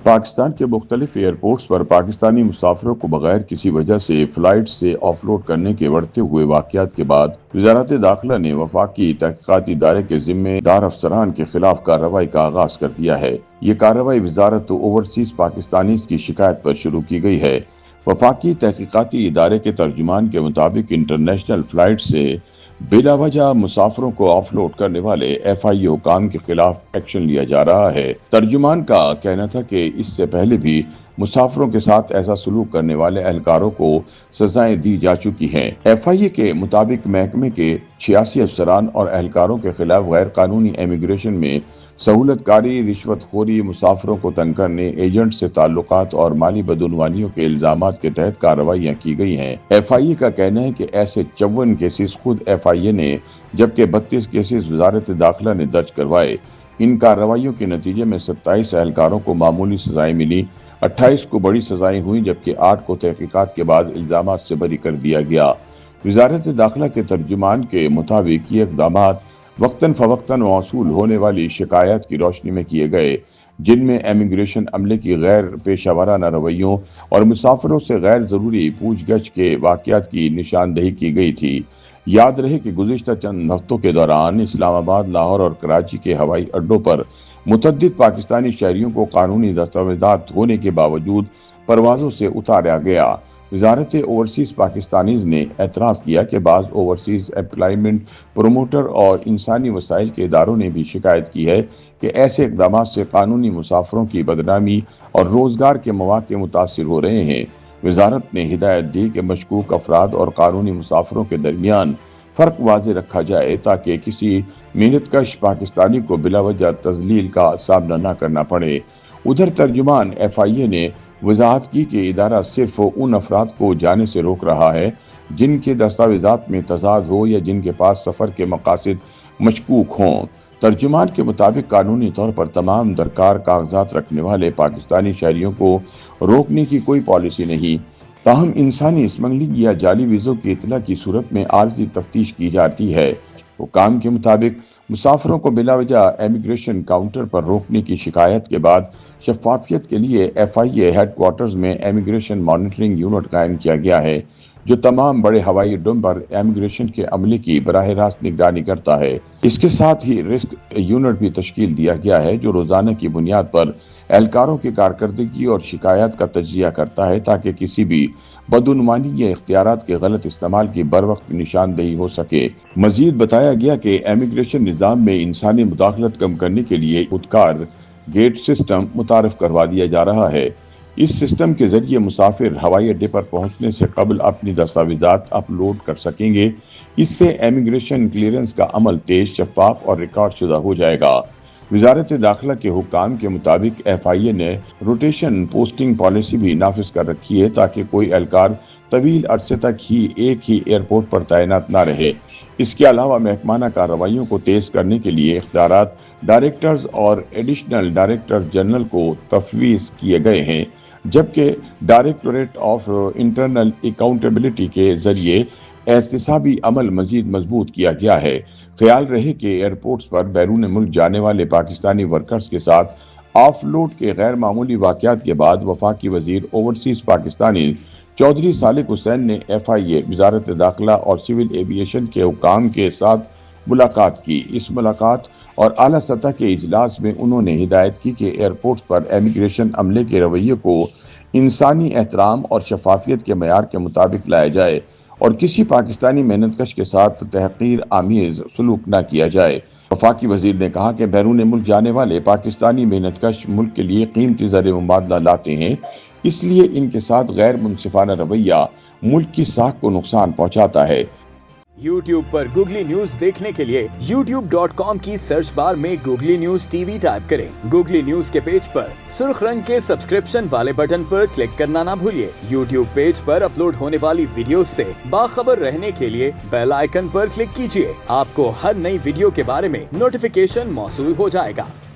پاکستان کے مختلف ایئرپورٹس پر پاکستانی مسافروں کو بغیر کسی وجہ سے فلائٹ سے آف لوڈ کرنے کے بڑھتے ہوئے واقعات کے بعد وزارت داخلہ نے وفاقی تحقیقاتی ادارے کے ذمہ دار افسران کے خلاف کارروائی کا آغاز کر دیا ہے۔ یہ کارروائی وزارت اوورسیز پاکستانیز کی شکایت پر شروع کی گئی ہے۔ وفاقی تحقیقاتی ادارے کے ترجمان کے مطابق انٹرنیشنل فلائٹ سے بلا وجہ مسافروں کو آف لوڈ کرنے والے ایف آئی اے حکام کے خلاف ایکشن لیا جا رہا ہے۔ ترجمان کا کہنا تھا کہ اس سے پہلے بھی مسافروں کے ساتھ ایسا سلوک کرنے والے اہلکاروں کو سزائیں دی جا چکی ہیں۔ ایف آئی اے کے مطابق محکمے کے 86 افسران اور اہلکاروں کے خلاف غیر قانونی امیگریشن میں سہولت کاری، رشوت خوری، مسافروں کو تنگ کرنے، ایجنٹ سے تعلقات اور مالی بدعنوانیوں کے الزامات کے تحت کارروائیاں کی گئی ہیں۔ ایف آئی اے کا کہنا ہے کہ ایسے 54 کیسز خود ایف آئی اے نے جبکہ 32 کیسز وزارت داخلہ نے درج کروائے۔ ان کارروائیوں کے نتیجے میں 27 اہلکاروں کو معمولی سزائیں ملی، 28 کو بڑی سزائیں ہوئیں جبکہ 8 کو تحقیقات کے بعد الزامات سے بری کر دیا گیا۔ وزارت داخلہ کے ترجمان کے مطابق یہ اقدامات وقتاً فوقتاً موصول ہونے والی شکایات کی روشنی میں کیے گئے، جن میں امیگریشن عملے کی غیر پیشہ ورانہ رویوں اور مسافروں سے غیر ضروری پوچھ گچھ کے واقعات کی نشاندہی کی گئی تھی۔ یاد رہے کہ گزشتہ چند ہفتوں کے دوران اسلام آباد، لاہور اور کراچی کے ہوائی اڈوں پر متعدد پاکستانی شہریوں کو قانونی دستاویزات ہونے کے باوجود پروازوں سے اتارا گیا۔ وزارت اوورسیز پاکستانیز نے اعتراف کیا کہ بعض اوورسیز امپلائمنٹ پروموٹر اور انسانی وسائل کے اداروں نے بھی شکایت کی ہے کہ ایسے اقدامات سے قانونی مسافروں کی بدنامی اور روزگار کے مواقع متاثر ہو رہے ہیں۔ وزارت نے ہدایت دی کہ مشکوک افراد اور قانونی مسافروں کے درمیان فرق واضح رکھا جائے تاکہ کسی محنت کش پاکستانی کو بلا وجہ تذلیل کا سامنا نہ کرنا پڑے۔ ادھر ترجمان ایف آئی اے نے وضاحت کی کہ ادارہ صرف ان افراد کو جانے سے روک رہا ہے جن کے دستاویزات میں تضاد ہو یا جن کے پاس سفر کے مقاصد مشکوک ہوں۔ ترجمان کے مطابق قانونی طور پر تمام درکار کاغذات رکھنے والے پاکستانی شہریوں کو روکنے کی کوئی پالیسی نہیں، تاہم انسانی اسمگلنگ یا جعلی ویزوں کی اطلاع کی صورت میں عارضی تفتیش کی جاتی ہے۔ حکام کے مطابق مسافروں کو بلا وجہ امیگریشن کاؤنٹر پر روکنے کی شکایت کے بعد شفافیت کے لیے ایف آئی اے ہیڈ کوارٹرز میں امیگریشن مانیٹرنگ یونٹ قائم کیا گیا ہے، جو تمام بڑے ہوائی اڈوں پر امیگریشن کے عملے کی براہ راست نگرانی کرتا ہے۔ اس کے ساتھ ہی رسک یونٹ بھی تشکیل دیا گیا ہے جو روزانہ کی بنیاد پر اہلکاروں کی کارکردگی اور شکایات کا تجزیہ کرتا ہے تاکہ کسی بھی بدعنوانی یا اختیارات کے غلط استعمال کی بروقت نشاندہی ہو سکے۔ مزید بتایا گیا کہ امیگریشن نظام میں انسانی مداخلت کم کرنے کے لیے خودکار گیٹ سسٹم متعارف کروا دیا جا رہا ہے۔ اس سسٹم کے ذریعے مسافر ہوائی اڈے پر پہنچنے سے قبل اپنی دستاویزات اپلوڈ کر سکیں گے۔ اس سے امیگریشن کلیئرنس کا عمل تیز، شفاف اور ریکارڈ شدہ ہو جائے گا۔ وزارت داخلہ کے حکام کے مطابق ایف آئی اے نے روٹیشن پوسٹنگ پالیسی بھی نافذ کر رکھی ہے تاکہ کوئی اہلکار طویل عرصے تک ایک ہی ایئرپورٹ پر تعینات نہ رہے۔ اس کے علاوہ محکمانہ کارروائیوں کو تیز کرنے کے لیے اختیارات ڈائریکٹرز اور ایڈیشنل ڈائریکٹر جنرل کو تفویض کیے گئے ہیں، جبکہ ڈائریکٹوریٹ آف انٹرنل اکاؤنٹیبلٹی کے ذریعے احتسابی عمل مزید مضبوط کیا گیا ہے۔ خیال رہے کہ ایئرپورٹس پر بیرون ملک جانے والے پاکستانی ورکرز کے ساتھ آف لوڈ کے غیر معمولی واقعات کے بعد وفاقی وزیر اوورسیز پاکستانی چودھری صالح حسین نے ایف آئی اے، وزارت داخلہ اور سول ایویشن کے حکام کے ساتھ ملاقات کی۔ اس ملاقات اور اعلیٰ سطح کے اجلاس میں انہوں نے ہدایت کی کہ ایئرپورٹس پر امیگریشن عملے کے رویے کو انسانی احترام اور شفافیت کے معیار کے مطابق لایا جائے اور کسی پاکستانی محنت کش کے ساتھ تحقیر آمیز سلوک نہ کیا جائے۔ وفاقی وزیر نے کہا کہ بیرون ملک جانے والے پاکستانی محنت کش ملک کے لیے قیمتی زر مبادلہ لاتے ہیں، اس لیے ان کے ساتھ غیر منصفانہ رویہ ملک کی ساکھ کو نقصان پہنچاتا ہے۔ یوٹیوب پر گوگلی نیوز دیکھنے کے لیے youtube.com کی سرچ بار میں googly news T V type کریں۔ گوگلی نیوز کے پیج پر سرخ رنگ کے سبسکرپشن والے بٹن پر کلک کرنا نہ بھولیے۔ یوٹیوب پیج پر اپلوڈ ہونے والی ویڈیوز سے باخبر رہنے کے لیے بیل آئیکن پر کلک کیجیے۔ آپ کو ہر نئی ویڈیو کے بارے میں نوٹیفیکیشن موصول ہو جائے گا۔